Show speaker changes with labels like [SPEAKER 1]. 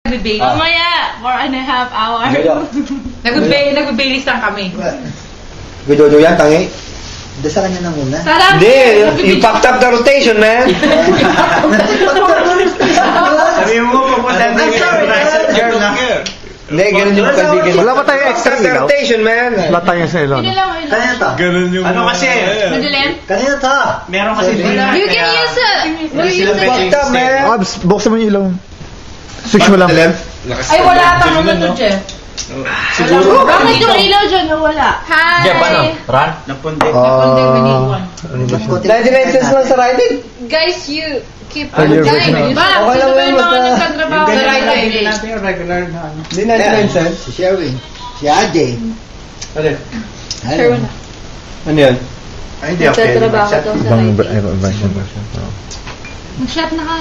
[SPEAKER 1] Nagbe-bailis.
[SPEAKER 2] Mamaya, 4.5 hours.
[SPEAKER 1] Nagbe-bailis lang kami.
[SPEAKER 3] Gudodo yan, tangi.
[SPEAKER 4] Doon sa kanya na muna.
[SPEAKER 2] Sarap!
[SPEAKER 3] Hindi, you fucked up the rotation, man.
[SPEAKER 5] Sabi mo, pupunta din
[SPEAKER 3] Hindi, ganun yung kaibigan.
[SPEAKER 6] Wala ba tayong extra
[SPEAKER 3] Fucked up the
[SPEAKER 6] ilaw?
[SPEAKER 3] rotation, man.
[SPEAKER 6] Wala tayong sa ilaw.
[SPEAKER 2] Hindi lang, yun lang.
[SPEAKER 4] Kanina to.
[SPEAKER 6] Ganun yung...
[SPEAKER 5] Ano kasi?
[SPEAKER 2] Madilim?
[SPEAKER 4] Kanina to.
[SPEAKER 5] Meron kasi
[SPEAKER 4] Sabi-
[SPEAKER 5] din.
[SPEAKER 2] You can use it. Will you use
[SPEAKER 3] Fucked
[SPEAKER 2] it?
[SPEAKER 3] up, man.
[SPEAKER 6] Abs, buksan mo yung ilaw. Switch mo lang.
[SPEAKER 1] Ay, wala atang ano to, Jeff.
[SPEAKER 3] Siguro.
[SPEAKER 2] Bakit yung ilaw dyan nawala? Hi!
[SPEAKER 7] Jeff, ano? Run?
[SPEAKER 5] Napundik.
[SPEAKER 1] Napunding maniguan.
[SPEAKER 6] Ano ba siya?
[SPEAKER 3] 99 cents lang sa riding.
[SPEAKER 2] Guys, you keep
[SPEAKER 6] Ay, you're
[SPEAKER 2] time.
[SPEAKER 6] right.
[SPEAKER 2] Ba,
[SPEAKER 3] Okay lang
[SPEAKER 2] sino ba
[SPEAKER 3] yan,
[SPEAKER 2] yung mga
[SPEAKER 3] basta-
[SPEAKER 2] nagtatrabaho
[SPEAKER 5] Yung
[SPEAKER 2] sa
[SPEAKER 5] ganyan lang,
[SPEAKER 2] Friday?
[SPEAKER 5] hindi natin yung regular na ano.
[SPEAKER 3] Hindi 99 cents.
[SPEAKER 4] Si Sherwin. Si Ajay.
[SPEAKER 3] Ano?
[SPEAKER 2] Sherwin na.
[SPEAKER 3] Ano yan?
[SPEAKER 5] Ay, hindi okay.
[SPEAKER 2] Nagtatrabaho daw sa
[SPEAKER 6] Ibang
[SPEAKER 2] Friday.
[SPEAKER 6] version.
[SPEAKER 2] Mag-shot na ka.